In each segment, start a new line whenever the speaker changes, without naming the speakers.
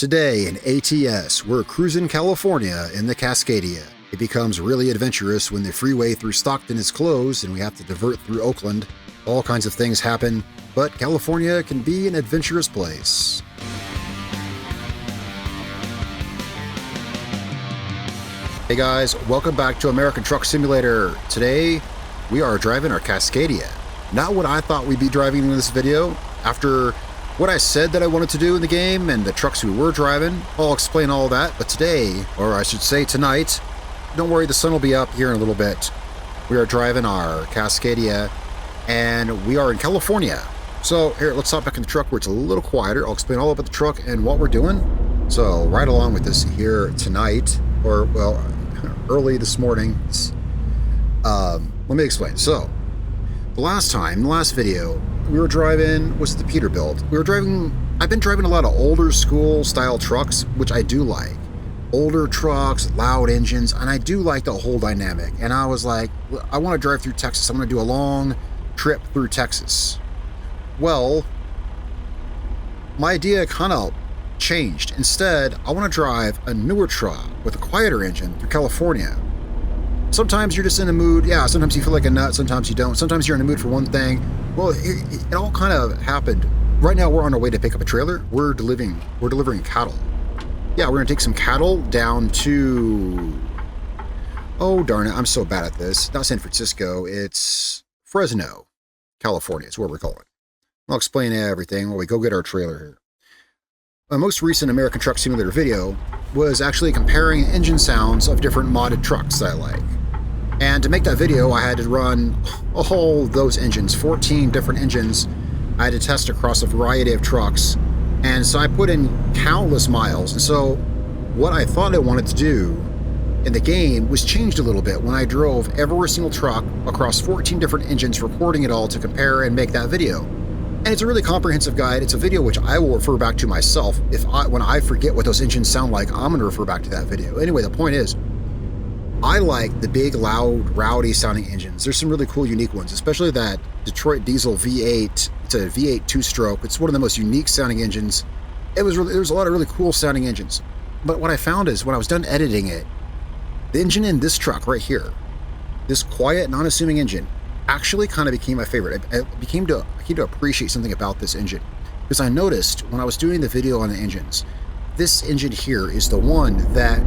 Today in ATS, we're cruising California in the Cascadia. It becomes really adventurous when the freeway through Stockton is closed and we have to divert through Oakland. All kinds of things happen, but California can be an adventurous place. Hey guys, welcome back to American Truck Simulator. Today, we are driving our Cascadia. Not what I thought we'd be driving in this video. After what I said that I wanted to do in the game and the trucks we were driving, I'll explain all that. But today, or I should say tonight, don't worry, the sun will be up here in a little bit. We are driving our Cascadia and we are in California. So here, let's hop back in the truck where it's a little quieter. I'll explain all about the truck and what we're doing. So right along with this here tonight, or well, early this morning. Let me explain. So the last video, we were driving, was the Peterbilt. I've been driving a lot of older school style trucks, which I do like. Older trucks, loud engines, and I do like the whole dynamic. And I was like, I want to drive through Texas. I'm going to do a long trip through Texas. Well, my idea kind of changed. Instead, I want to drive a newer truck with a quieter engine through California. Sometimes you're just in a mood. Yeah, sometimes you feel like a nut, sometimes you don't. Sometimes you're in a mood for one thing. Well, it all kind of happened. Right now, we're on our way to pick up a trailer. We're delivering cattle. Yeah, we're gonna take some cattle down to, oh darn it, I'm so bad at this. Not San Francisco, it's Fresno, California. It's where we're going. I'll explain everything while we go get our trailer here. My most recent American Truck Simulator video was actually comparing engine sounds of different modded trucks that I like. And to make that video, I had to run all those engines, 14 different engines. I had to test across a variety of trucks. And so I put in countless miles. And so what I thought I wanted to do in the game was changed a little bit when I drove every single truck across 14 different engines, recording it all to compare and make that video. And it's a really comprehensive guide. It's a video which I will refer back to myself. When I forget what those engines sound like, I'm gonna refer back to that video. Anyway, the point is, I like the big, loud, rowdy sounding engines. There's some really cool, unique ones, especially that Detroit diesel V8. It's a V8 two-stroke. It's one of the most unique sounding engines. There was a lot of really cool sounding engines. But what I found is when I was done editing it, the engine in this truck right here, this quiet, non-assuming engine, actually kind of became my favorite. I came to appreciate something about this engine, because I noticed when I was doing the video on the engines, this engine here is the one that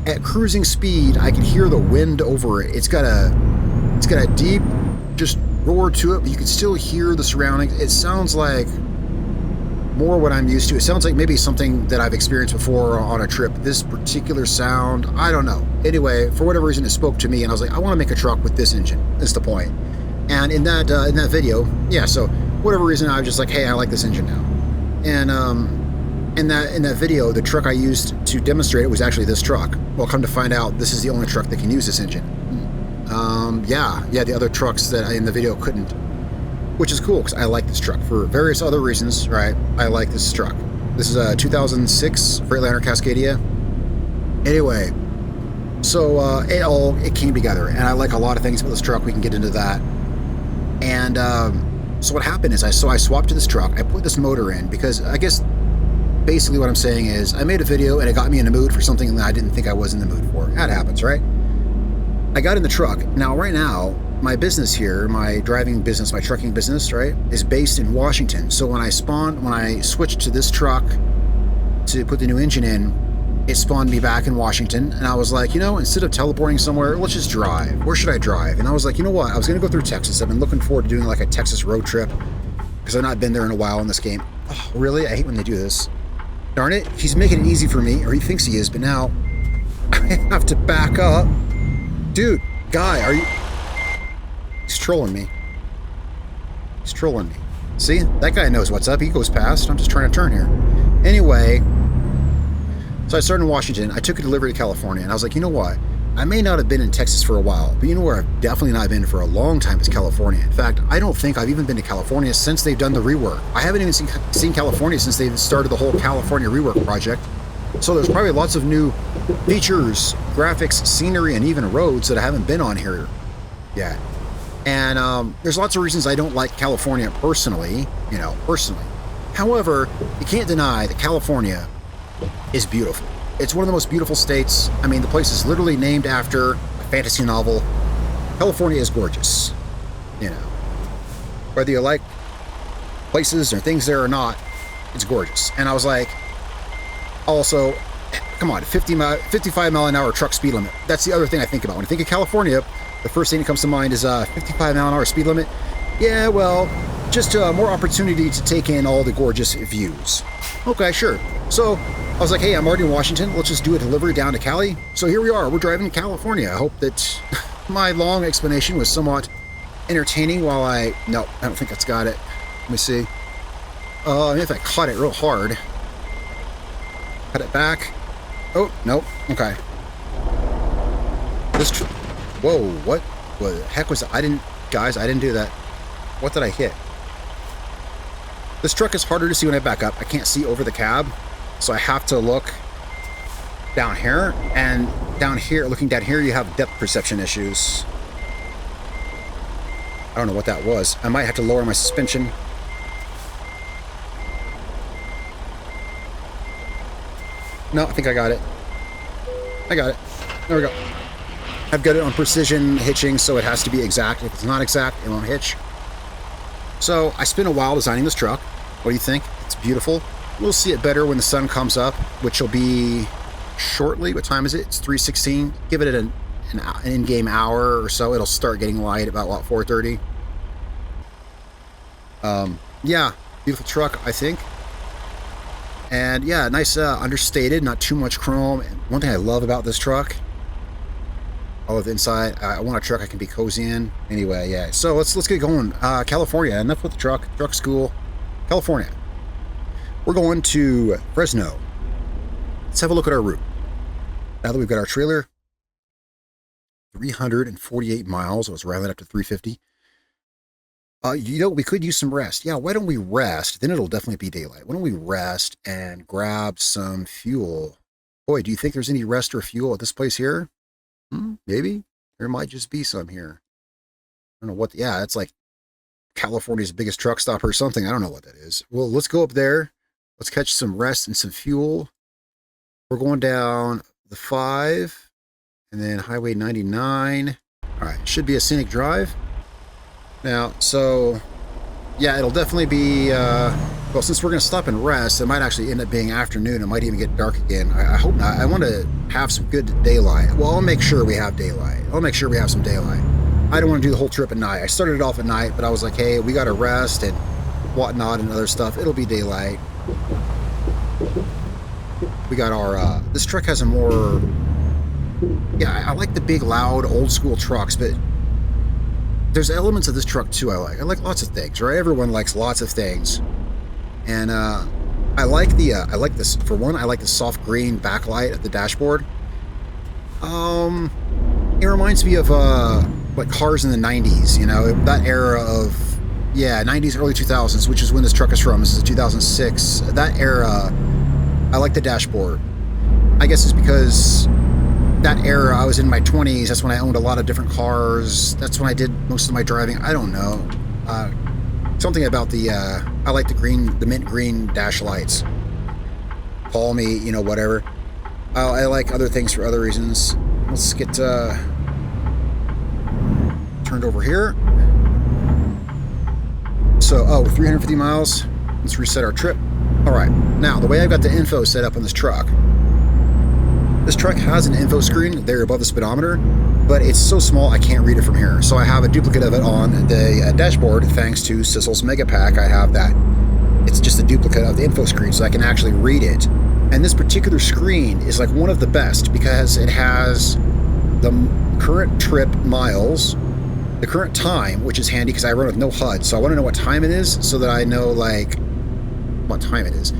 at cruising speed I can hear the wind over it. It's got a deep just roar to it, but you can still hear the surroundings. It sounds like more what I'm used to. It sounds like maybe something that I've experienced before on a trip. This particular sound, I don't know. Anyway, for whatever reason, it spoke to me, and I was like, I want to make a truck with this engine. That's the point. And in that video, yeah. So whatever reason, I was just like, hey, I like this engine now. And in that video, the truck I used to demonstrate it was actually this truck. Well, come to find out, this is the only truck that can use this engine. Yeah, the other trucks that in the video couldn't, which is cool because I like this truck for various other reasons, right? I like this truck. This is a 2006 Freightliner Cascadia. Anyway, so it came together, and I like a lot of things about this truck. We can get into that. And so what happened is I swapped to this truck. I put this motor in because I guess basically what I'm saying is I made a video and it got me in the mood for something that I didn't think I was in the mood for. That happens, right? I got in the truck. Now, right now, my business here, my driving business, my trucking business, right, is based in Washington. So when I switched to this truck to put the new engine in, it spawned me back in Washington. And I was like, instead of teleporting somewhere, let's just drive. Where should I drive? And I was like, you know what? I was going to go through Texas. I've been looking forward to doing like a Texas road trip because I've not been there in a while in this game. Oh, really? I hate when they do this. Darn it. He's making it easy for me, or he thinks he is, but now I have to back up. Dude, guy, are you... He's trolling me. He's trolling me. See? That guy knows what's up. He goes past. I'm just trying to turn here. Anyway, so I started in Washington. I took a delivery to California, and I was like, you know what? I may not have been in Texas for a while, but you know where I've definitely not been for a long time is California. In fact, I don't think I've even been to California since they've done the rework. I haven't even seen California since they've started the whole California rework project. So there's probably lots of new features, graphics, scenery, and even roads that I haven't been on here yet. And there's lots of reasons I don't like California personally, However, you can't deny that California is beautiful. It's one of the most beautiful states. I mean, the place is literally named after a fantasy novel. California is gorgeous, you know. Whether you like places or things there or not, it's gorgeous. And I was like, also, come on, 55 mile an hour truck speed limit. That's the other thing I think about. When I think of California, the first thing that comes to mind is 55 mile an hour speed limit. Yeah, well, just more opportunity to take in all the gorgeous views. Okay, sure. So I was like, hey, I'm already in Washington. Let's just do a delivery down to Cali. So here we are. We're driving to California. I hope that my long explanation was somewhat entertaining while no, I don't think that's got it. Let me see. If I caught it real hard. Cut it back. Oh, nope. Okay. Whoa, what the heck was that? Guys, I didn't do that. What did I hit? This truck is harder to see when I back up. I can't see over the cab, so I have to look down here. And down here, looking down here, you have depth perception issues. I don't know what that was. I might have to lower my suspension. No, I think I got it. I got it. There we go. I've got it on precision hitching, so it has to be exact. If it's not exact, it won't hitch. So I spent a while designing this truck. What do you think? It's beautiful. We'll see it better when the sun comes up, which will be shortly. What time is it? It's 3:16. Give it an in-game hour or so. It'll start getting light about, what, 4:30? Yeah, beautiful truck, I think. And yeah, nice, understated, not too much chrome. And one thing I love about this truck, all of the inside, I want a truck I can be cozy in. Anyway, yeah. So let's get going. California. Enough with the truck. Truck school. California. We're going to Fresno. Let's have a look at our route. Now that we've got our trailer, 348 miles. I was rattling up to 350. You know, we could use some rest. Yeah, why don't we rest? Then it'll definitely be daylight. Why don't we rest and grab some fuel? Boy, do you think there's any rest or fuel at this place here? Maybe. There might just be some here. I don't know what. Yeah, it's like California's biggest truck stop or something. I don't know what that is. Well, let's go up there. Let's catch some rest and some fuel. We're going down the 5 and then Highway 99. All right, should be a scenic drive. Now, so, yeah, it'll definitely be, well, since we're going to stop and rest, it might actually end up being afternoon. It might even get dark again. I hope not. I want to have some good daylight. Well, I'll make sure we have daylight. I'll make sure we have some daylight. I don't want to do the whole trip at night. I started it off at night, but I was like, hey, we got to rest and whatnot and other stuff. It'll be daylight. We got our, this truck has a more, yeah, I like the big, loud, old school trucks, but there's elements of this truck too I like. I like lots of things, right? Everyone likes lots of things. And I like this, for one, I like the soft green backlight at the dashboard. It reminds me of like cars in the 90s, you know, that era of, yeah, 90s, early 2000s, which is when this truck is from. This is 2006. That era, I like the dashboard. I guess it's because that era, I was in my 20s. That's when I owned a lot of different cars. That's when I did most of my driving. I don't know. Something about the, I like the mint green dash lights. Call me, you know, whatever. I like other things for other reasons. Let's get turned over here. So, 350 miles. Let's reset our trip. All right. Now, the way I've got the info set up on this truck has an info screen there above the speedometer, but it's so small I can't read it from here. So I have a duplicate of it on the dashboard. Thanks to Sissel's Mega Pack, I have that. It's just a duplicate of the info screen, so I can actually read it. And this particular screen is like one of the best because it has the current trip miles, the current time, which is handy because I run with no HUD, so I want to know what time it is so that I know like what time it is.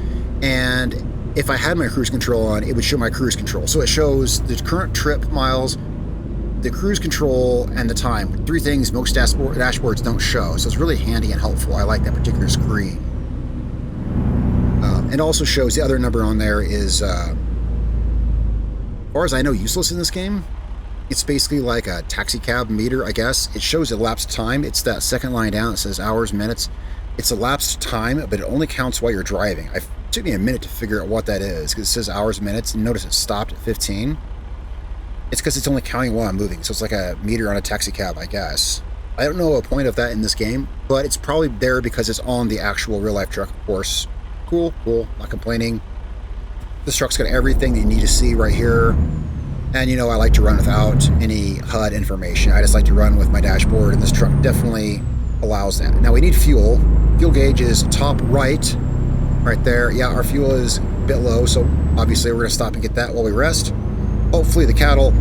And if I had my cruise control on, it would show my cruise control. So it shows the current trip miles, the cruise control, and the time. 3 things most dashboards don't show. So it's really handy and helpful. I like that particular screen. It also shows the other number on there is, as far as I know, useless in this game. It's basically like a taxi cab meter, I guess. It shows elapsed time. It's that second line down. It says hours, minutes. It's elapsed time, but it only counts while you're driving. It took me a minute to figure out what that is, because it says hours and minutes, and notice it stopped at 15. It's because it's only counting while I'm moving, so it's like a meter on a taxi cab, I guess. I don't know a point of that in this game, but it's probably there because it's on the actual real-life truck, of course. Cool, not complaining. This truck's got everything that you need to see right here. And, you know, I like to run without any HUD information. I just like to run with my dashboard, and this truck definitely allows that. Now, we need fuel. Fuel gauge is top right there. Yeah, our fuel is a bit low, so obviously we're going to stop and get that while we rest. Hopefully the cattle...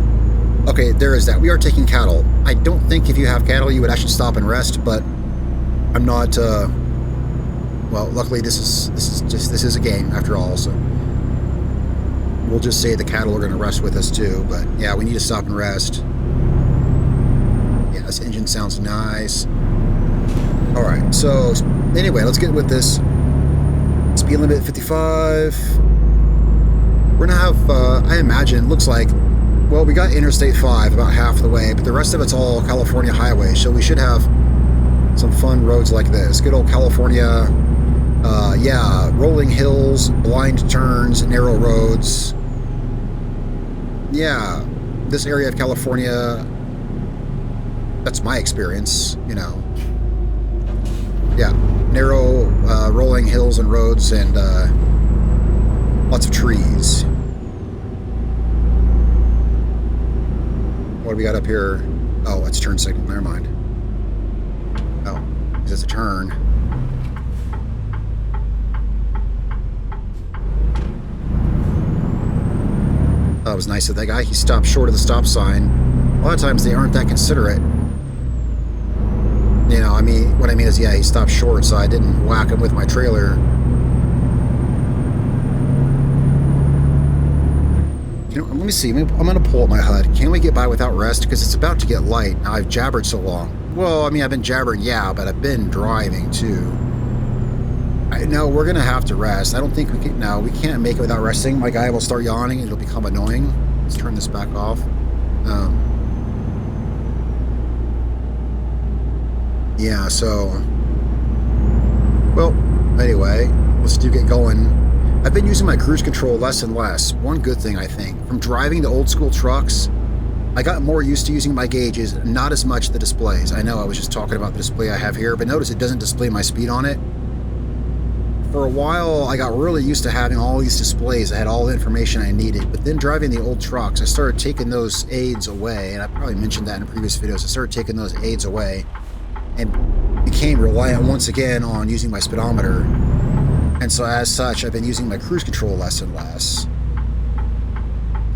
Okay, there is that. We are taking cattle. I don't think if you have cattle, you would actually stop and rest, but I'm not... well, luckily this is a game, after all, so... We'll just say the cattle are going to rest with us too, but yeah, we need to stop and rest. Yeah, this engine sounds nice. All right, so anyway, let's get with this. Speed limit 55. We're gonna have, I imagine, looks like, well, we got Interstate 5 about half the way, but the rest of it's all California highway, so we should have some fun roads like this. Good old California, yeah, rolling hills, blind turns, narrow roads. Yeah, this area of California, that's my experience, you know. Yeah, narrow, rolling hills and roads, and lots of trees. What do we got up here? Oh, it's turn signal, never mind. Oh, it's a turn. That was nice of that guy. He stopped short of the stop sign. A lot of times they aren't that considerate. You know, I mean, what I mean is, yeah, he stopped short, so I didn't whack him with my trailer. You know, let me see. I'm going to pull up my HUD. Can we get by without rest? Because it's about to get light. Now, I've jabbered so long. Well, I mean, I've been jabbering, yeah, but I've been driving, too. No, we're going to have to rest. I don't think we can... No, we can't make it without resting. My guy will start yawning, and it'll become annoying. Let's turn this back off. Yeah, so... Well, anyway, let's get going. I've been using my cruise control less and less. One good thing, I think. From driving the old school trucks, I got more used to using my gauges, not as much the displays. I know I was just talking about the display I have here, but notice it doesn't display my speed on it. For a while, I got really used to having all these displays that had all the information I needed, but then driving the old trucks, I started taking those aids away, and I probably mentioned that in previous videos. I started taking those aids away and became reliant once again on using my speedometer. And so as such, I've been using my cruise control less and less.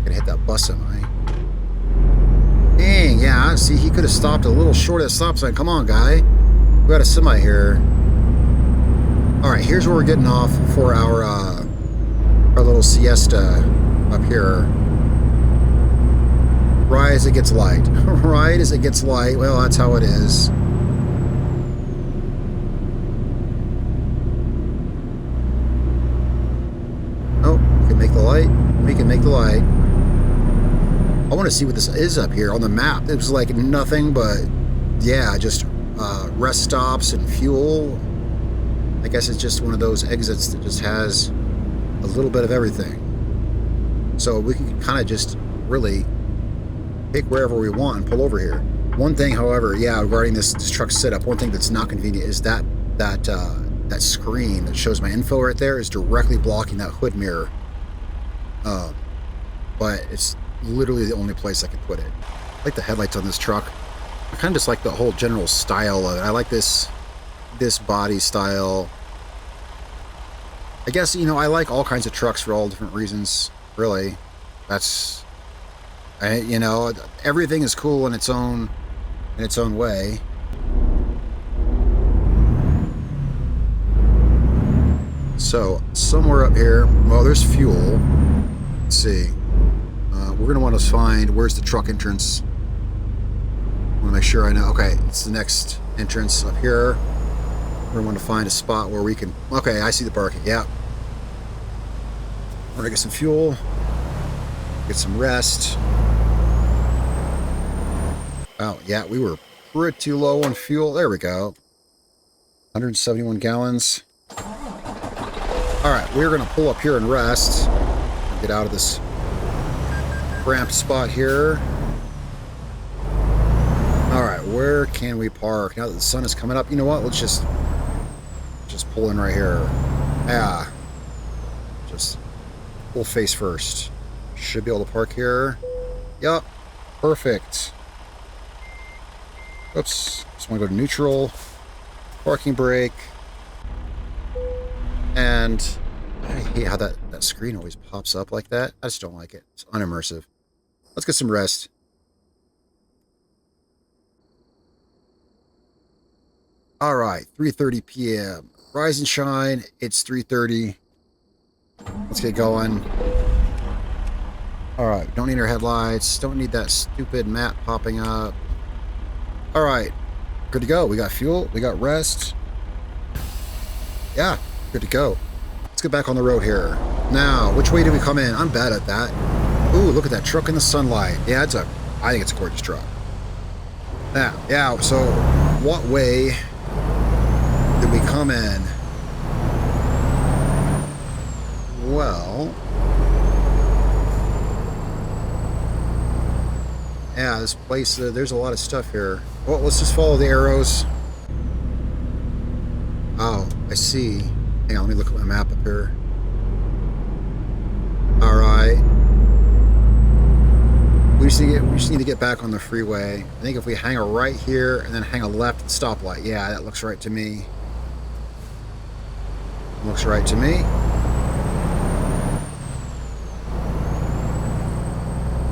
Gonna hit that bus, am I? Dang, yeah, see, he could have stopped a little short of the stop sign. Come on, guy. We got a semi here. Alright, here's where we're getting off for our little siesta up here. Right as it gets light. Right as it gets light. Well, that's how it is. Oh, we can make the light. We can make the light. I want to see what this is up here on the map. It was like nothing but, yeah, just rest stops and fuel. I guess it's just one of those exits that just has a little bit of everything. So we can kind of just really pick wherever we want and pull over here. One thing, however, yeah, regarding this truck setup, one thing that's not convenient is that screen that shows my info right there is directly blocking that hood mirror. But it's literally the only place I can put it. I like the headlights on this truck. I kind of just like the whole general style of it. I like this body style. I guess, you know, I like all kinds of trucks for all different reasons, really. You know, everything is cool in its own way. So, somewhere up here, well, there's fuel. Let's see. We're going to want to find, where's the truck entrance? I want to make sure I know. Okay, it's the next entrance up here. We're going to find a spot where we can... Okay, I see the parking. Yeah. We're going to get some fuel. Get some rest. Oh, yeah, we were pretty low on fuel. There we go. 171 gallons. All right, we're gonna pull up here and rest. Get out of this cramped spot here. All right, where can we park now that the sun is coming up? You know what? Let's just pull in right here. Yeah, just pull face first. Should be able to park here. Yup, perfect. Oops, just want to go to neutral. Parking brake. And I hate how that screen always pops up like that. I just don't like it. It's unimmersive. Let's get some rest. All right, 3:30 p.m. Rise and shine. It's 3:30. Let's get going. All right, don't need our headlights. Don't need that stupid map popping up. All right, good to go. We got fuel. We got rest. Yeah, good to go. Let's get back on the road here. Now, which way do we come in? I'm bad at that. Ooh, look at that truck in the sunlight. Yeah, I think it's a gorgeous truck. Yeah, so what way did we come in? Well, yeah, this place, there's a lot of stuff here. Well, let's just follow the arrows. Oh, I see. Hang on, let me look at my map up here. All right. We just need to get back on the freeway. I think if we hang a right here and then hang a left at the stoplight. Yeah, that looks right to me. Looks right to me.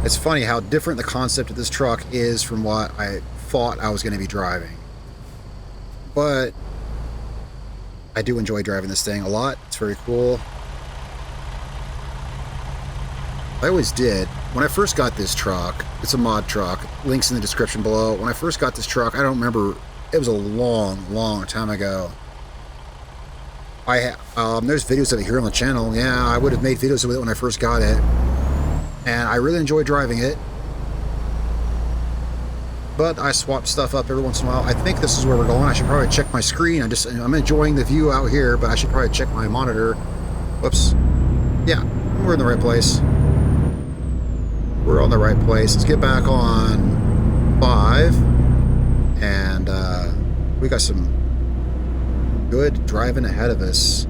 It's funny how different the concept of this truck is from what I thought I was going to be driving. But I do enjoy driving this thing a lot. It's very cool. I always did. When I first got this truck, it's a mod truck. Links in the description below. When I first got this truck, I don't remember. It was a long time ago. There's videos of it here on the channel. Yeah, I would have made videos of it when I first got it. And I really enjoy driving it. But I swap stuff up every once in a while. I think this is where we're going. I should probably check my screen. I'm enjoying the view out here, but I should probably check my monitor. Whoops. Yeah, we're in the right place. We're on the right place. Let's get back on 5. And we got some good driving ahead of us.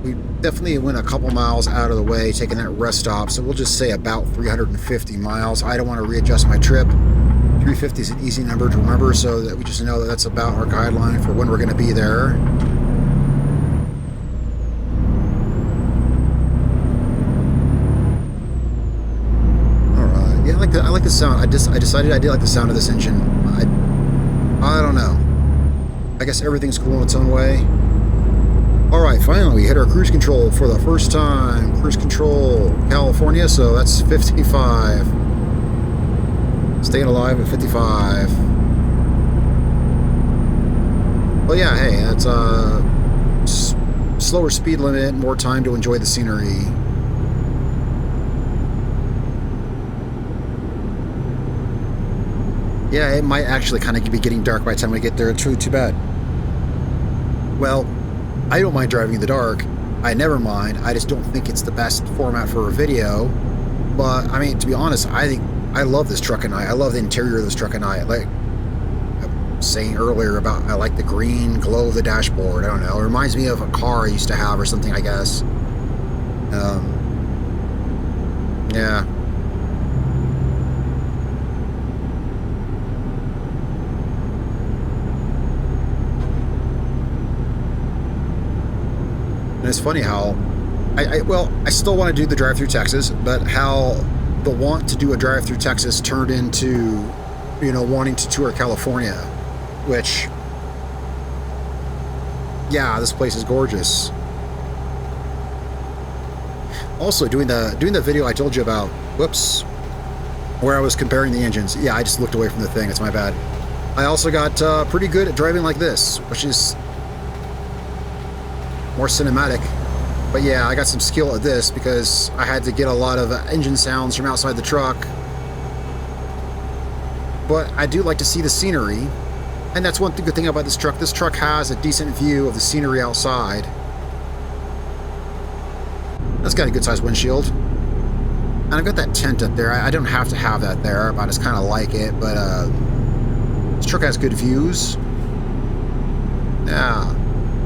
We definitely went a couple miles out of the way taking that rest stop, so we'll just say about 350 miles. I don't want to readjust my trip. 350 is an easy number to remember, so that we just know that that's about our guideline for when we're going to be there. Alright, yeah, I like the sound. I decided I did like the sound of this engine. I don't know. I guess everything's cool in its own way. Alright, finally we hit our cruise control for the first time. Cruise control, California, so that's 55. Staying alive at 55. Well, yeah, hey, that's a slower speed limit, more time to enjoy the scenery. Yeah, it might actually kind of be getting dark by the time we get there. It's really too bad. Well, I don't mind driving in the dark. I never mind. I just don't think it's the best format for a video. But, I mean, to be honest, I love this truck and I love the interior of this truck and like I was saying earlier about, I like the green glow of the dashboard. I don't know. It reminds me of a car I used to have or something, I guess. Yeah. And it's funny how, I still want to do the drive-through Texas, but how the want to do a drive-through Texas turned into, you know, wanting to tour California, which, yeah, this place is gorgeous. Also, doing the video I told you about, whoops, where I was comparing the engines. Yeah, I just looked away from the thing. It's my bad. I also got pretty good at driving like this, which is more cinematic. But yeah, I got some skill at this because I had to get a lot of engine sounds from outside the truck. But I do like to see the scenery. And that's one good thing about this truck. This truck has a decent view of the scenery outside. That's got a good sized windshield. And I've got that tent up there. I don't have to have that there, but I just kind of like it. But this truck has good views. Yeah,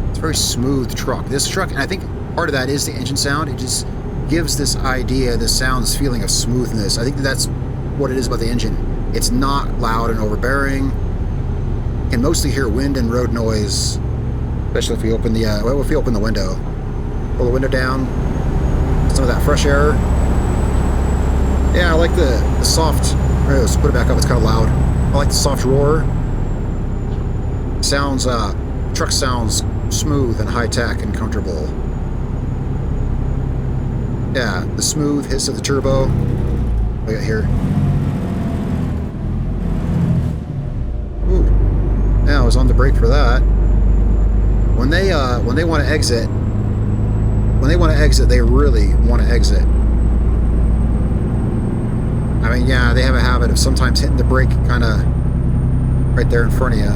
it's a very smooth truck. This truck, and I think part of that is the engine sound. It just gives this idea, this sound's feeling of smoothness. I think that's what it is about the engine. It's not loud and overbearing. You can mostly hear wind and road noise, especially if we open the if we open the window. Pull the window down. Some of that fresh air. Yeah, I like the soft. Let's put it back up. It's kind of loud. I like the soft roar. Sounds. Truck sounds smooth and high tech and comfortable. Yeah, the smooth hiss of the turbo. What we got here? Ooh. Yeah, I was on the brake for that. When they want to exit. When they want to exit, they really want to exit. I mean, yeah, they have a habit of sometimes hitting the brake kind of right there in front of you.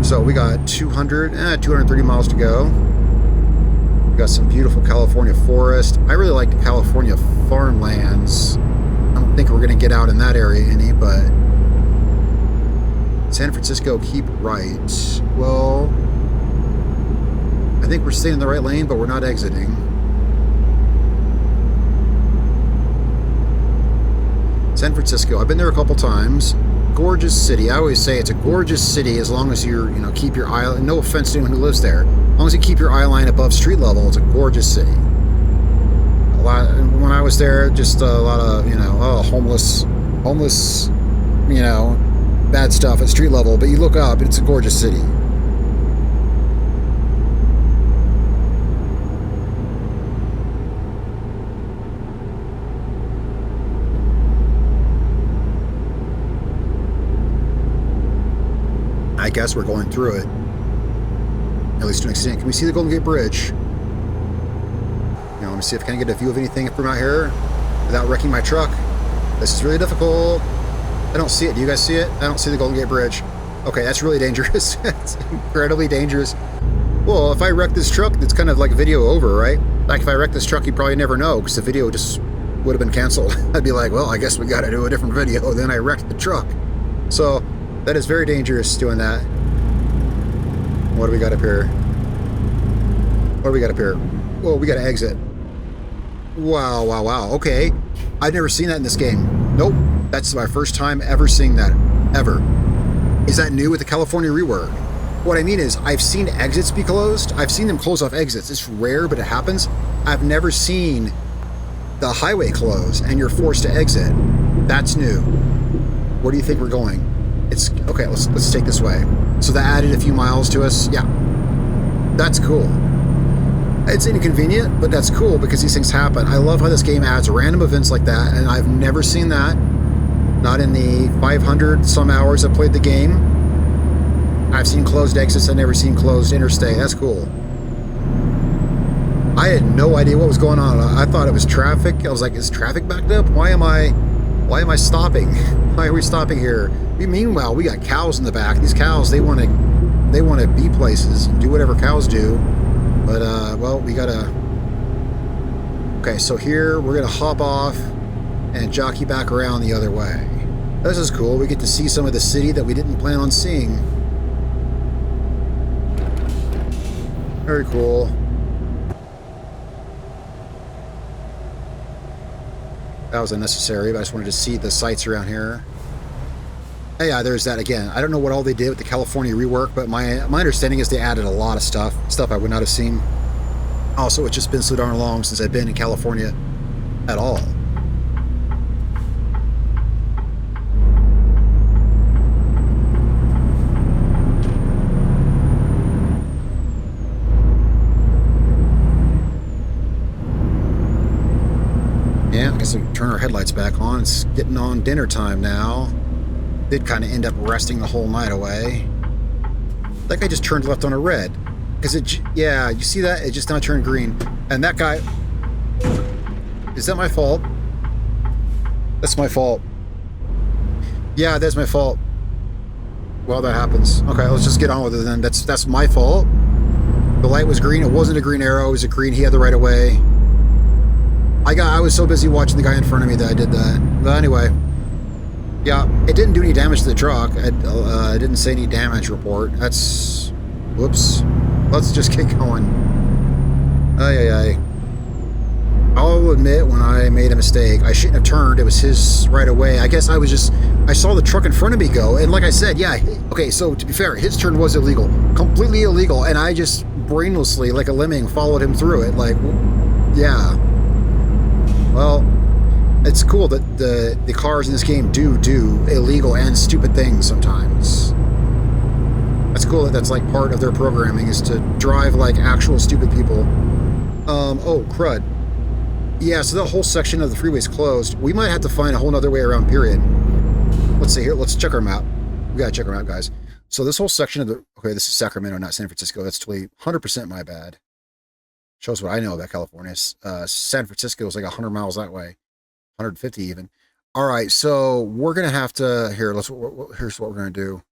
So we got 230 miles to go. We got some beautiful California forest. I really like the California farmlands. I don't think we're going to get out in that area any, but San Francisco, keep right. Well, I think we're staying in the right lane, but we're not exiting. San Francisco, I've been there a couple times. Gorgeous city. I always say it's a gorgeous city as long as you're, keep your eye, no offense to anyone who lives there, as long as you keep your eye line above street level, it's a gorgeous city. When I was there, just a lot of, homeless, bad stuff at street level, but you look up, it's a gorgeous city. I guess we're going through it. At least to an extent. Can we see the Golden Gate Bridge? Let me see if I can get a view of anything from out here without wrecking my truck. This is really difficult. I don't see it. Do you guys see it? I don't see the Golden Gate Bridge. Okay, that's really dangerous. It's incredibly dangerous. Well, if I wreck this truck, it's kind of like video over, right? Like if I wreck this truck, you'd probably never know because the video just would have been canceled. I'd be like, well, I guess we got to do a different video. Then I wrecked the truck. So that is very dangerous doing that. What do we got up here? What do we got up here? Whoa, we got to exit. Wow, wow, wow. Okay. I've never seen that in this game. Nope. That's my first time ever seeing that. Ever. Is that new with the California rework? What I mean is, I've seen exits be closed. I've seen them close off exits. It's rare, but it happens. I've never seen the highway close and you're forced to exit. That's new. Where do you think we're going? It's okay. Let's take this way. So that added a few miles to us. Yeah, that's cool. It's inconvenient, but that's cool because these things happen. I love how this game adds random events like that, and I've never seen that. Not in the 500 some hours I played the game. I've seen closed exits. I've never seen closed interstate. That's cool. I had no idea what was going on. I thought it was traffic. I was like, is traffic backed up? Why am I stopping? Why are we stopping here? Meanwhile, we got cows in the back. These cows, they want to be places and do whatever cows do. But, well, we gotta... Okay, so here, we're gonna hop off and jockey back around the other way. This is cool. We get to see some of the city that we didn't plan on seeing. Very cool. That was unnecessary, but I just wanted to see the sights around here. Oh, yeah, there's that again. I don't know what all they did with the California rework, but my understanding is they added a lot of stuff I would not have seen. Also, it's just been so darn long since I've been in California at all. Yeah, I guess we can turn our headlights back on. It's getting on dinner time now. Did kind of end up resting the whole night away. That guy just turned left on a red. Because yeah, you see that? It just now turned green. And that guy... Is that my fault? That's my fault. Yeah, that's my fault. Well, that happens. Okay, let's just get on with it then. That's my fault. The light was green. It wasn't a green arrow. It was a green. He had the right of way. I was so busy watching the guy in front of me that I did that. But anyway, yeah, it didn't do any damage to the truck. I didn't say any damage report. That's, whoops. Let's just get going. Ay. I'll admit when I made a mistake. I shouldn't have turned. It was his right of way. I guess I saw the truck in front of me go. And like I said, yeah, okay, so to be fair, his turn was illegal. Completely illegal. And I just brainlessly, like a lemming, followed him through it. Like, yeah. Well, it's cool that the cars in this game do illegal and stupid things sometimes. That's cool that that's like part of their programming is to drive like actual stupid people. Oh, crud. Yeah, so that whole section of the freeway is closed. We might have to find a whole nother way around, period. Let's see here. Let's check our map. We gotta check our map, guys. So this whole section of the... Okay, this is Sacramento, not San Francisco. That's totally 100% my bad. Shows what I know about California. San Francisco is like 100 miles that way. 150 even. All right, so we're going to have to... Here, here's what we're going to do.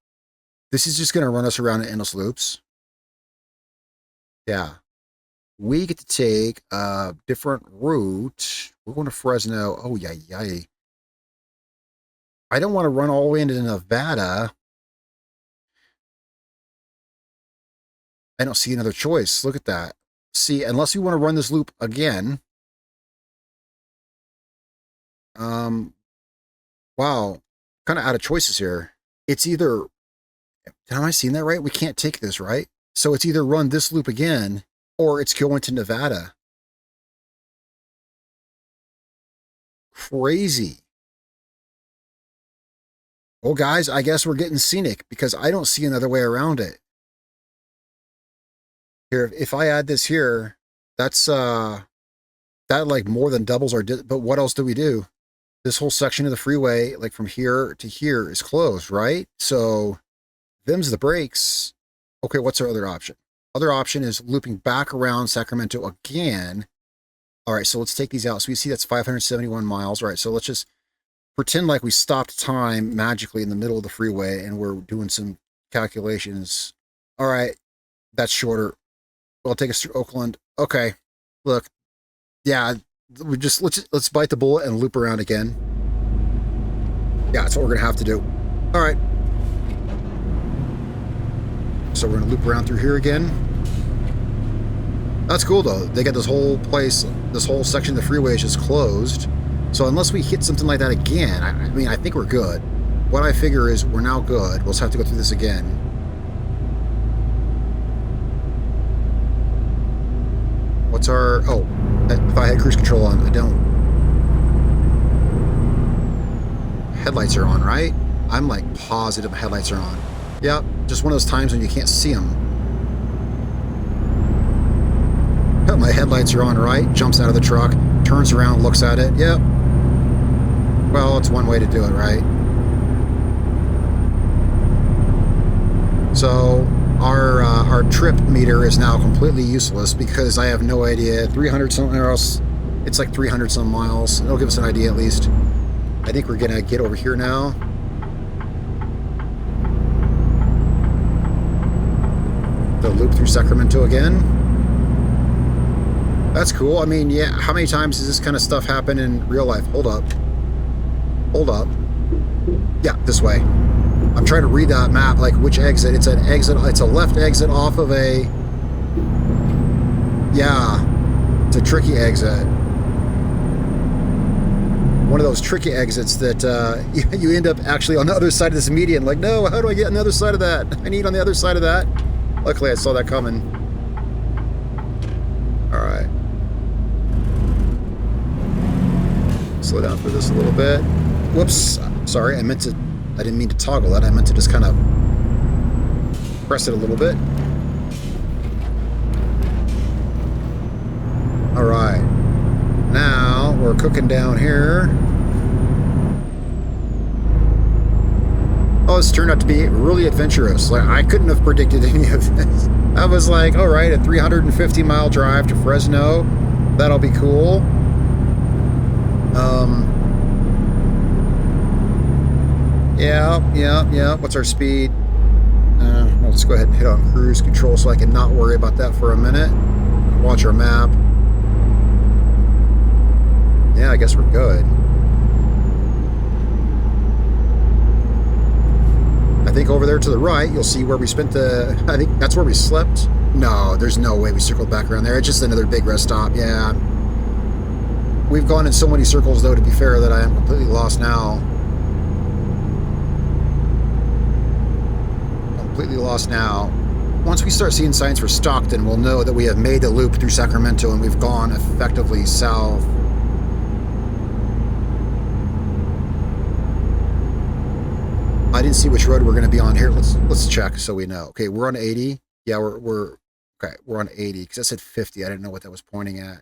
This is just going to run us around in endless loops. Yeah. We get to take a different route. We're going to Fresno. Oh, yay. I don't want to run all the way into Nevada. I don't see another choice. Look at that. See, unless you want to run this loop again. Wow. Kind of out of choices here. It's either... Am I seeing that right? We can't take this, right? So it's either run this loop again, or it's going to Nevada. Crazy. Well, guys, I guess we're getting scenic because I don't see another way around it. Here, if I add this here, that's that like more than doubles our but what else do we do? This whole section of the freeway, like from here to here, is closed, right? So them's the brakes. Okay, what's our other option? Other option is looping back around Sacramento again. All right, so let's take these out. So we see that's 571 miles. All right, so let's just pretend like we stopped time magically in the middle of the freeway and we're doing some calculations. All right, that's shorter. Well, take us through Oakland. Okay, look, yeah, we just let's bite the bullet and loop around again. Yeah, that's what we're gonna have to do. All right, so we're gonna loop around through here again. That's cool though. They got this whole place, this whole section of the freeway is just closed. So unless we hit something like that again, I mean, I think we're good. What I figure is we're now good. We'll just have to go through this again. What's our... Oh, if I had cruise control on, I don't. Headlights are on, right? I'm like positive headlights are on. Yep, just one of those times when you can't see them. Oh, my headlights are on, right? Jumps out of the truck, turns around, looks at it. Yep. Well, it's one way to do it, right? So our trip meter is now completely useless because I have no idea. 300 something else. It's like 300 some miles. It'll give us an idea at least. I think we're gonna get over here now. The loop through Sacramento again. That's cool. I mean, yeah, how many times does this kind of stuff happen in real life? Hold up. Hold up. Yeah, this way. I'm trying to read that map, like which exit. It's an exit. It's a left exit off of a... Yeah. It's a tricky exit. One of those tricky exits that you end up actually on the other side of this median. Like, no, how do I get on the other side of that? I need on the other side of that. Luckily, I saw that coming. All right. Slow down for this a little bit. Whoops. Sorry, I didn't mean to toggle that. I meant to just kind of press it a little bit. All right. Now we're cooking down here. Oh, this turned out to be really adventurous. Like, I couldn't have predicted any of this. I was like, all right, a 350-mile drive to Fresno. That'll be cool. Yeah. What's our speed? Let's go ahead and hit on cruise control so I can not worry about that for a minute. Watch our map. Yeah, I guess we're good. I think over there to the right, you'll see where we spent the... I think that's where we slept. No, there's no way we circled back around there. It's just another big rest stop. Yeah. We've gone in so many circles, though, to be fair, that I am completely lost now. Completely lost now. Once we start seeing signs for Stockton, we'll know that we have made the loop through Sacramento and we've gone effectively south. I didn't see which road we're going to be on here. Let's check so we know. Okay, we're on 80. Yeah, we're on 80 because I said 50. I didn't know what that was pointing at.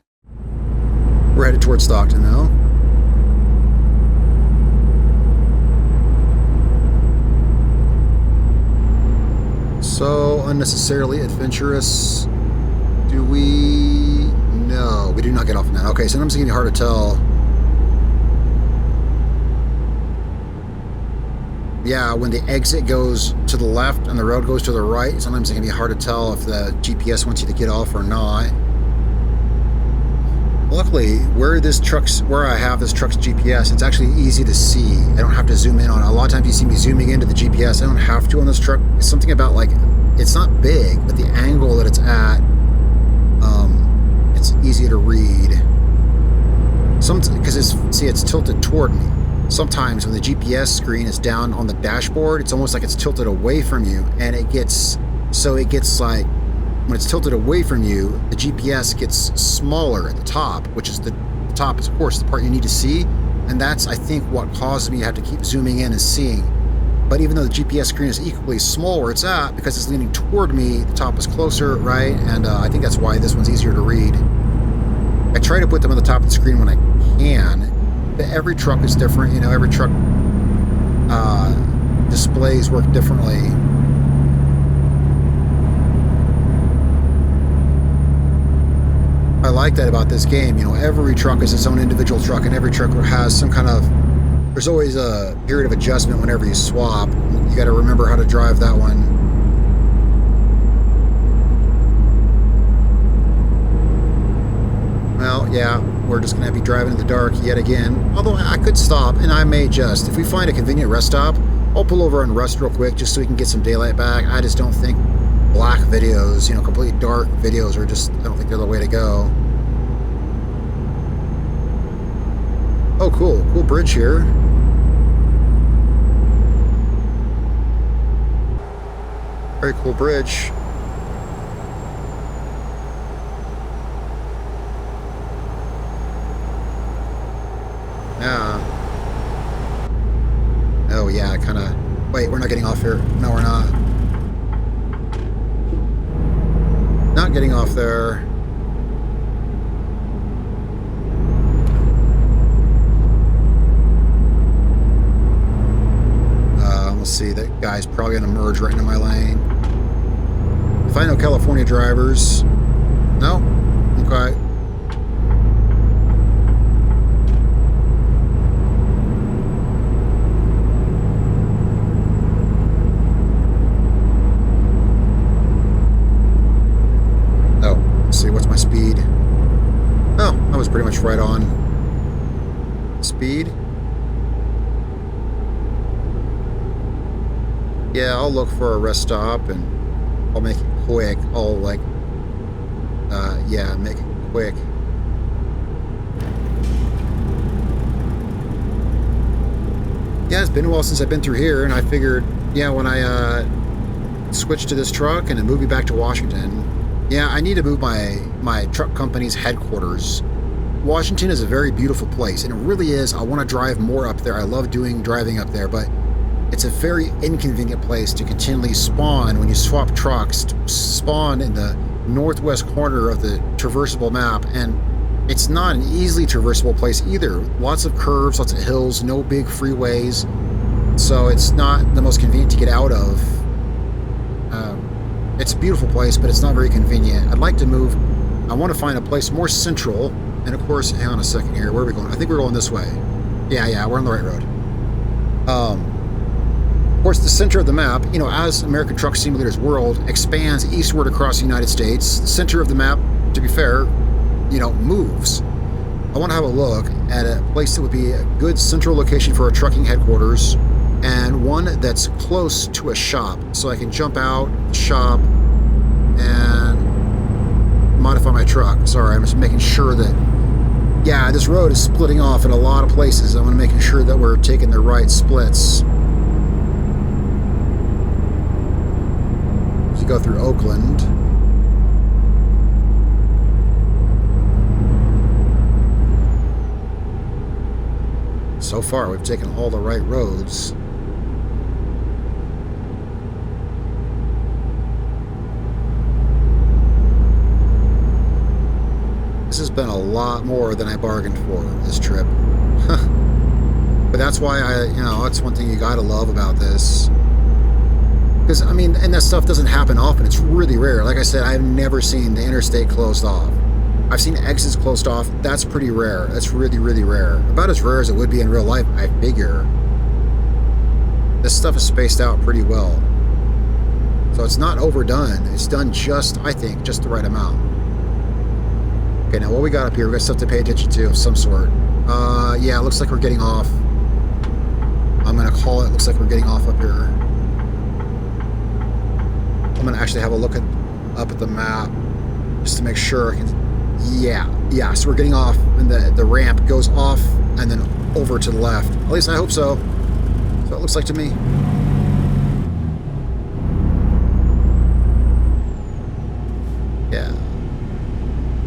We're headed towards Stockton though. So unnecessarily adventurous. Do we? No, we do not get off now. Okay, sometimes it can be hard to tell. Yeah, when the exit goes to the left and the road goes to the right, sometimes it can be hard to tell if the GPS wants you to get off or not. Luckily, where I have this truck's GPS, it's actually easy to see. I don't have to zoom in on it. A lot of times you see me zooming into the GPS. I don't have to on this truck. It's something about, like, it's not big, but the angle that it's at, it's easy to read. Because it's tilted toward me. Sometimes when the GPS screen is down on the dashboard, it's almost like it's tilted away from you, and it gets like, when it's tilted away from you, the GPS gets smaller at the top, which is the top is, of course, the part you need to see. And that's, I think, what causes me to have to keep zooming in and seeing. But even though the GPS screen is equally small where it's at, because it's leaning toward me, the top is closer, right? And I think that's why this one's easier to read. I try to put them on the top of the screen when I can, but every truck is different. You know, every truck displays work differently. I like that about this game. You know, every truck is its own individual truck, and every truck has some kind of... There's always a period of adjustment whenever you swap. You got to remember how to drive that one. Well, yeah, we're just going to be driving in the dark yet again. Although I could stop, and I may just. If we find a convenient rest stop, I'll pull over and rest real quick just so we can get some daylight back. I just don't think black videos, you know, completely dark videos are just, I don't think they're the way to go. Oh, cool. Cool bridge here. Very cool bridge. Yeah. Oh, yeah, kind of... Wait, we're not getting off here. No, we're not. Not getting off there. Let's see, that guy's probably going to merge right into my lane. If I know California drivers... No? Okay. See, what's my speed? Oh, that was pretty much right on. Speed? Yeah, I'll look for a rest stop and I'll make it quick. I'll like, yeah, make it quick. Yeah, it's been a while since I've been through here, and I figured, yeah, when I switched to this truck and it moved me back to Washington, yeah, I need to move my truck company's headquarters. Washington is a very beautiful place, and it really is. I want to drive more up there. I love driving up there, but it's a very inconvenient place to continually spawn when you swap trucks, to spawn in the northwest corner of the traversable map, and it's not an easily traversable place either. Lots of curves, lots of hills, no big freeways, so it's not the most convenient to get out of. It's a beautiful place, but it's not very convenient. I'd like to move. I want to find a place more central. And of course, hang on a second here. Where are we going? I think we're going this way. Yeah, we're on the right road. Of course, the center of the map, you know, as American Truck Simulator's world expands eastward across the United States, the center of the map, to be fair, you know, moves. I want to have a look at a place that would be a good central location for a trucking headquarters, and one that's close to a shop, so I can jump out the shop and modify my truck. Sorry, I'm just making sure that, yeah, this road is splitting off in a lot of places. I'm making sure that we're taking the right splits. As you go through Oakland. So far, we've taken all the right roads. This has been a lot more than I bargained for this trip. But that's why that's one thing you gotta love about this. Because, I mean, and that stuff doesn't happen often. It's really rare. Like I said, I've never seen the interstate closed off. I've seen exits closed off. That's pretty rare. That's really, really rare. About as rare as it would be in real life, I figure. This stuff is spaced out pretty well. So it's not overdone. It's done just, I think, just the right amount. Okay, now what we got up here, we got stuff to pay attention to of some sort. Yeah, it looks like we're getting off. I'm gonna call it, looks like we're getting off up here. I'm gonna actually have a look up at the map just to make sure I can. Yeah, so we're getting off, and the ramp goes off and then over to the left. At least I hope so. That's what it looks like to me. Yeah.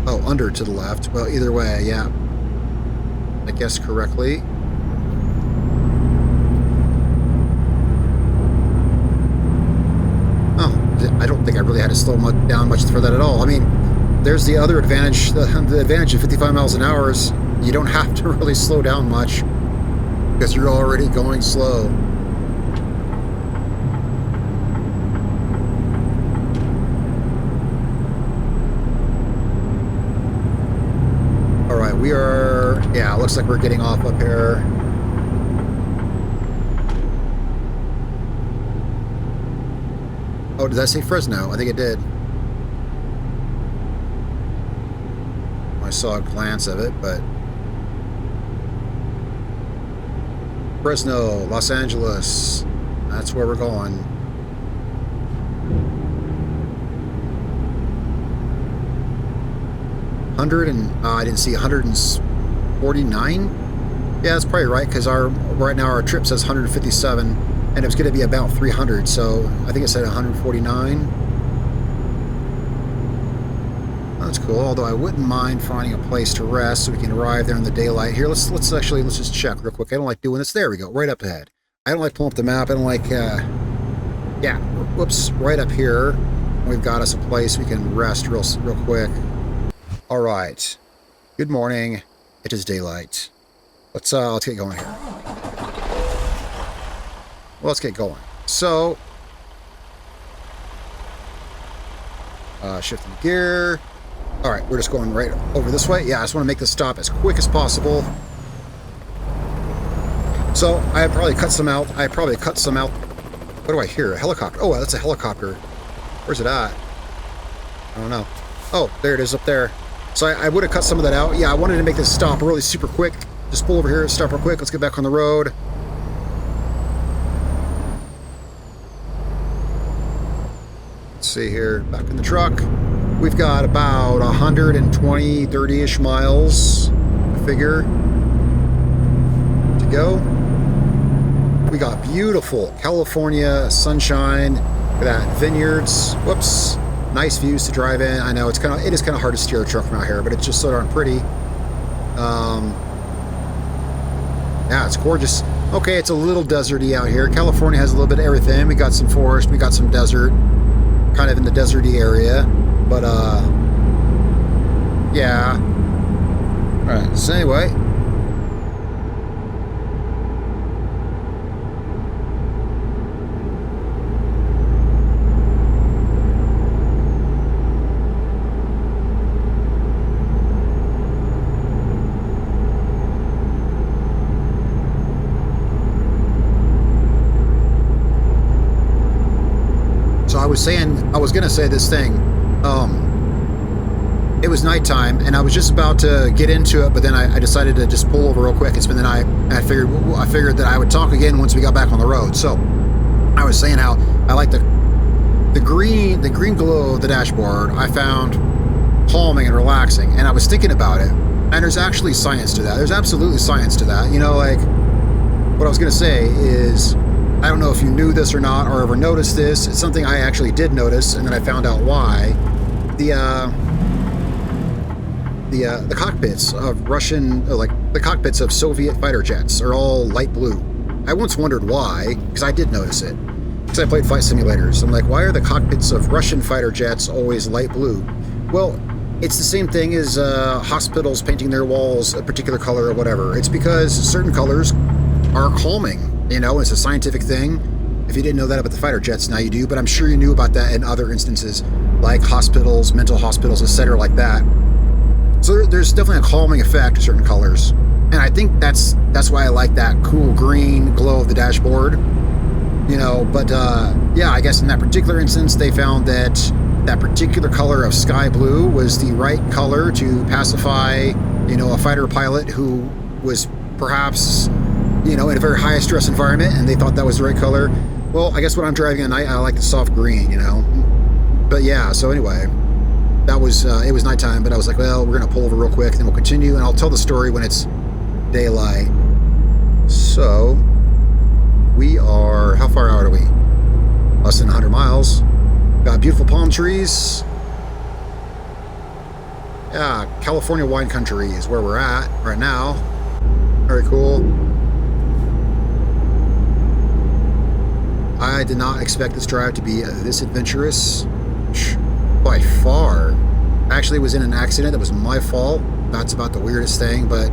Oh, under to the left. Well, either way, yeah. I guess correctly. Oh, I don't think I really had to slow down much for that at all. I mean, there's the other advantage. The advantage of 55 miles an hour is you don't have to really slow down much because you're already going slow. All right, we are, yeah, it looks like we're getting off up here. Oh, did I say Fresno? I think it did. I saw a glance of it, but Fresno, Los Angeles, that's where we're going. I didn't see 149. Yeah, that's probably right, because right now our trip says 157, and it was going to be about 300, so I think it said 149. That's cool, although I wouldn't mind finding a place to rest so we can arrive there in the daylight. Here, let's just check real quick. I don't like doing this. There we go, right up ahead. I don't like pulling up the map. I don't like, yeah, whoops, right up here. We've got us a place we can rest real quick. All right, good morning. It is daylight. Let's get going here. Well, let's get going. So, shifting gear. All right, we're just going right over this way. Yeah, I just want to make this stop as quick as possible. So I probably cut some out. What do I hear? A helicopter. Oh, that's a helicopter. Where's it at? I don't know. Oh, there it is up there. So I would have cut some of that out. Yeah, I wanted to make this stop really super quick. Just pull over here, stop real quick. Let's get back on the road. Let's see here. Back in the truck. We've got about 120, 30-ish miles, I figure, to go. We got beautiful California sunshine. Look at that, vineyards. Whoops. Nice views to drive in. I know it is kind of hard to steer a truck from out here, but it's just so darn pretty. Yeah, it's gorgeous. Okay, it's a little deserty out here. California has a little bit of everything. We got some forest, we got some desert, kind of in the deserty area. But, yeah. Alright, so anyway. I was gonna say this thing. It was nighttime, and I was just about to get into it, but then I decided to just pull over real quick and spend the night. And I figured that I would talk again once we got back on the road. So I was saying how I like the green glow of the dashboard. I found calming and relaxing, and I was thinking about it. And there's actually science to that. There's absolutely science to that. You know, like what I was gonna say is, I don't know if you knew this or not, or ever noticed this. It's something I actually did notice, and then I found out why. The cockpits of Russian, like the cockpits of Soviet fighter jets, are all light blue. I once wondered why, because I did notice it. Because I played flight simulators. I'm like, why are the cockpits of Russian fighter jets always light blue? Well, it's the same thing as hospitals painting their walls a particular color or whatever. It's because certain colors are calming. You know, it's a scientific thing. If you didn't know that about the fighter jets, now you do. But I'm sure you knew about that in other instances, like hospitals, mental hospitals, etc., like that. So there's definitely a calming effect to certain colors, and I think that's why I like that cool green glow of the dashboard, you know. But yeah, I guess in that particular instance, they found that that particular color of sky blue was the right color to pacify, you know, a fighter pilot who was perhaps, you know, in a very high stress environment, and they thought that was the right color. Well, I guess when I'm driving at night, I like the soft green, you know. But yeah, so anyway. That was, it was nighttime, but I was like, well, we're going to pull over real quick, then we'll continue, and I'll tell the story when it's daylight. So, we are, how far out are we? Less than 100 miles. Got beautiful palm trees. Yeah, California wine country is where we're at right now. Very cool. I did not expect this drive to be this adventurous. By far. I actually was in an accident that was my fault. That's about the weirdest thing, but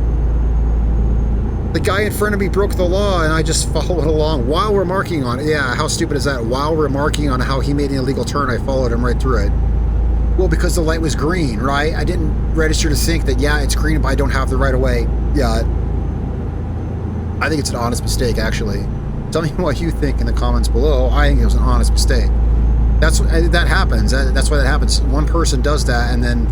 the guy in front of me broke the law and I just followed along while we're marking on it. Yeah, how stupid is that? While we're marking on how he made an illegal turn, I followed him right through it. Well, because the light was green, right? I didn't register to think that, yeah, it's green, but I don't have the right of way. Yeah, I think it's an honest mistake, actually. Tell me what you think in the comments below. I think it was an honest mistake. That happens. That's why that happens. One person does that, and then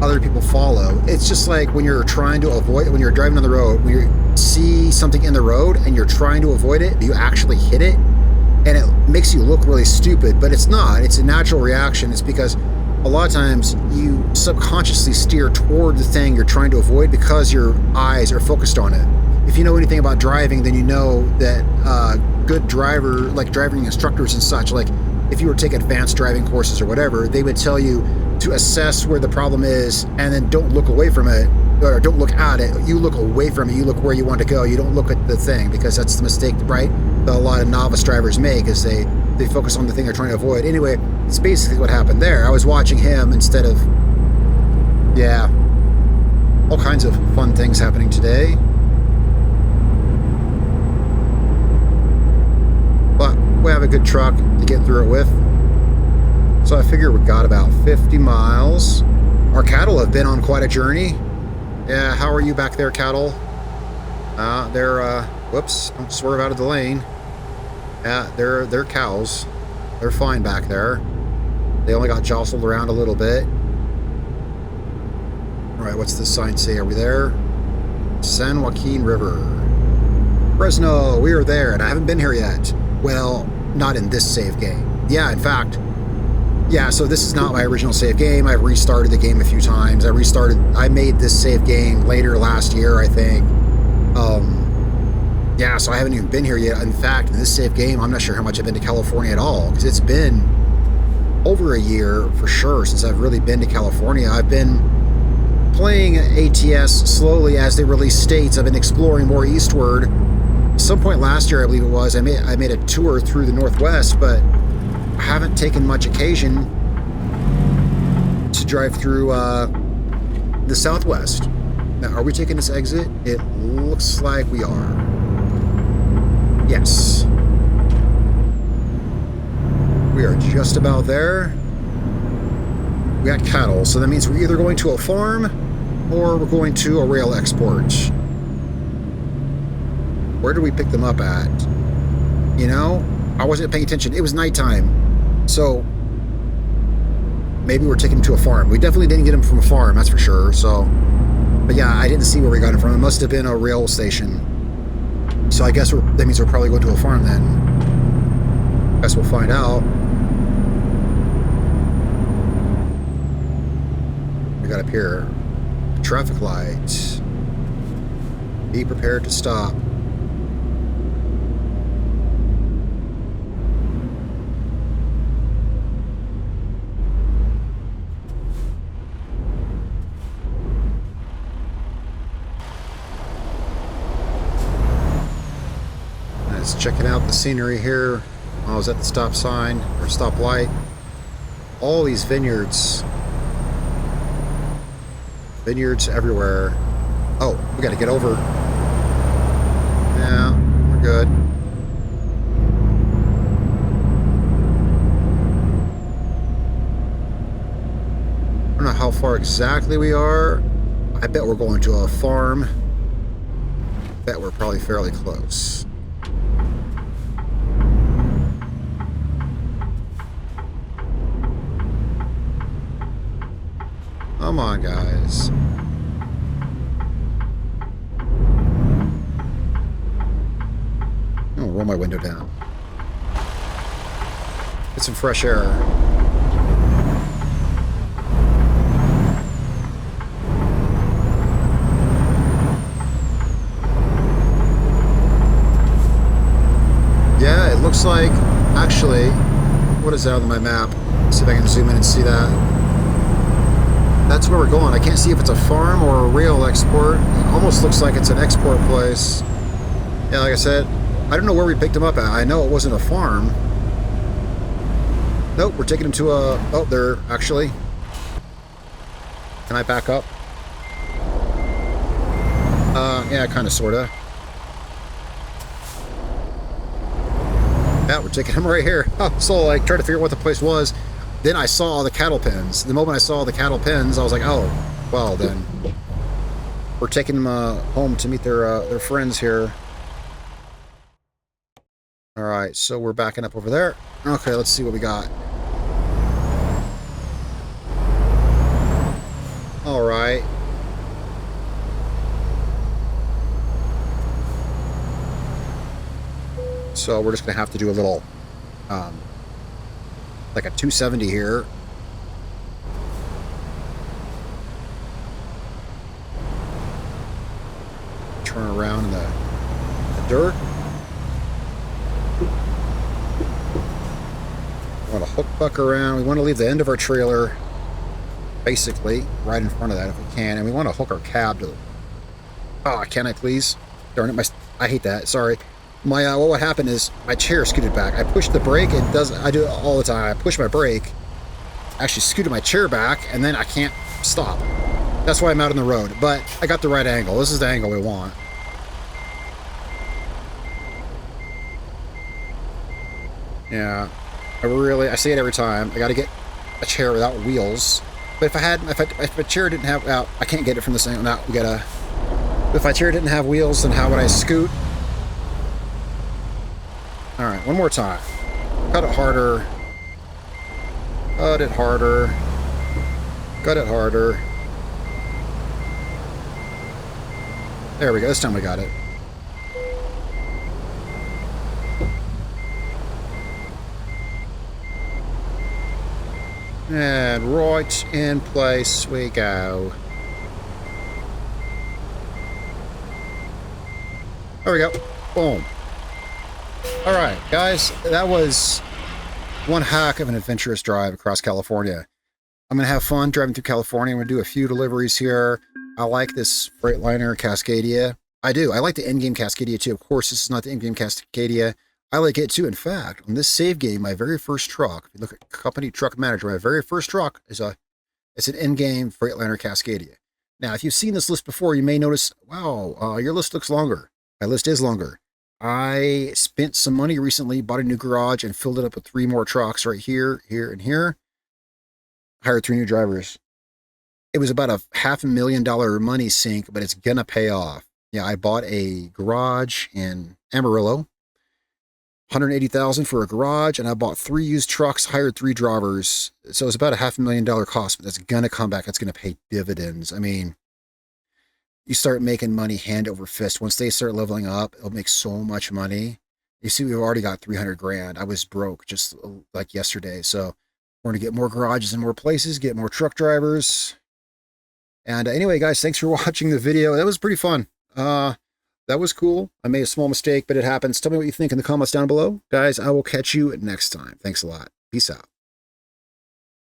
other people follow. It's just like when you're trying to avoid, when you're driving on the road, when you see something in the road and you're trying to avoid it, you actually hit it, and it makes you look really stupid, but it's not. It's a natural reaction. It's because a lot of times you subconsciously steer toward the thing you're trying to avoid because your eyes are focused on it. If you know anything about driving, then you know that good driving instructors and such, like if you were to take advanced driving courses or whatever, they would tell you to assess where the problem is and then don't look away from it, or don't look at it. You look away from it. You look where you want to go. You don't look at the thing, because that's the mistake, right, that a lot of novice drivers make, is they focus on the thing they're trying to avoid. Anyway, it's basically what happened there. I was watching him instead of, yeah, all kinds of fun things happening today. But we have a good truck to get through it with. So I figure we got about 50 miles. Our cattle have been on quite a journey. Yeah, how are you back there, cattle? They're, whoops, don't swerve out of the lane. Yeah, they're cows. They're fine back there. They only got jostled around a little bit. All right, what's this sign say? Are we there? San Joaquin River. Fresno, we are there, and I haven't been here yet. Well, not in this save game. Yeah, in fact, yeah, so this is not my original save game. I've restarted the game a few times. I made this save game later last year, I think. Yeah, so I haven't even been here yet. In fact, in this save game, I'm not sure how much I've been to California at all, because it's been over a year for sure since I've really been to California. I've been playing ATS slowly as they release states. I've been exploring more eastward. At some point last year, I believe it was, I made a tour through the Northwest, but I haven't taken much occasion to drive through the Southwest. Now, are we taking this exit? It looks like we are. Yes. We are just about there. We got cattle, so that means we're either going to a farm or we're going to a rail export. Where did we pick them up at? You know, I wasn't paying attention. It was nighttime. So maybe we're taking him to a farm. We definitely didn't get him from a farm, that's for sure. So, but yeah, I didn't see where we got him from. It must have been a rail station. So I guess that means we're probably going to a farm then. Guess we'll find out. We got up here. Traffic light. Be prepared to stop. Checking out the scenery here. I was at the stop sign or stop light. All these vineyards. Vineyards everywhere. Oh, we got to get over. Yeah, we're good. I don't know how far exactly we are. I bet we're going to a farm. I bet we're probably fairly close. Come on, guys. I'm gonna roll my window down. Get some fresh air. Yeah, it looks like, actually, what is that on my map? Let's see if I can zoom in and see that. That's where we're going. I can't see if it's a farm or a rail export. It almost looks like it's an export place. Yeah, like I said, I don't know where we picked him up at. I know it wasn't a farm. Nope, we're taking him to a... Oh, there, actually. Can I back up? Yeah, kind of, sort of. Yeah, we're taking him right here. Oh, so, like, trying to figure out what the place was. Then I saw the cattle pens. The moment I saw the cattle pens, I was like, oh, well, then. We're taking them home to meet their friends here. All right, so we're backing up over there. Okay, let's see what we got. All right. So we're just going to have to do a little... like a 270 here. Turn around in the dirt. We want to hook buck around. We want to leave the end of our trailer basically right in front of that if we can, and we want to hook our cab to the... Oh, can I please? Darn it, I hate that. Sorry. My what happened is my chair scooted back. I pushed the brake. It does. I do it all the time. I push my brake, actually scooted my chair back, and then I can't stop. That's why I'm out on the road. But I got the right angle. This is the angle we want. Yeah, I say it every time. I got to get a chair without wheels. But if a chair didn't have, I can't get it from the same. Now we gotta. If my chair didn't have wheels, then how would I scoot? All right, one more time. Cut it harder. Cut it harder. Cut it harder. There we go. This time we got it. And right in place we go. There we go. Boom. All right, guys, that was one heck of an adventurous drive across California. I'm going to have fun driving through California. I'm going to do a few deliveries here. I like this Freightliner Cascadia. I do. I like the in-game Cascadia too. Of course, this is not the in-game Cascadia. I like it too. In fact, on this save game, my very first truck, if you look at Company Truck Manager, my very first truck is it's an in-game Freightliner Cascadia. Now, if you've seen this list before, you may notice, wow, your list looks longer. My list is longer. I spent some money recently, bought a new garage, and filled it up with 3 more trucks right here, here, and here. Hired 3 new drivers. It was about a $500,000 money sink, but it's gonna pay off. Yeah, I bought a garage in Amarillo. $180,000 for a garage, and I bought 3 used trucks, hired 3 drivers. So it's about a $500,000 cost, but that's gonna come back. That's gonna pay dividends. I mean, you start making money hand over fist. Once they start leveling up, it'll make so much money. You see, we've already got 300 grand. I was broke just like yesterday. So we're gonna get more garages in more places, get more truck drivers. And anyway, guys, thanks for watching the video. That was pretty fun. That was cool. I made a small mistake, but it happens. Tell me what you think in the comments down below. Guys, I will catch you next time. Thanks a lot. Peace out.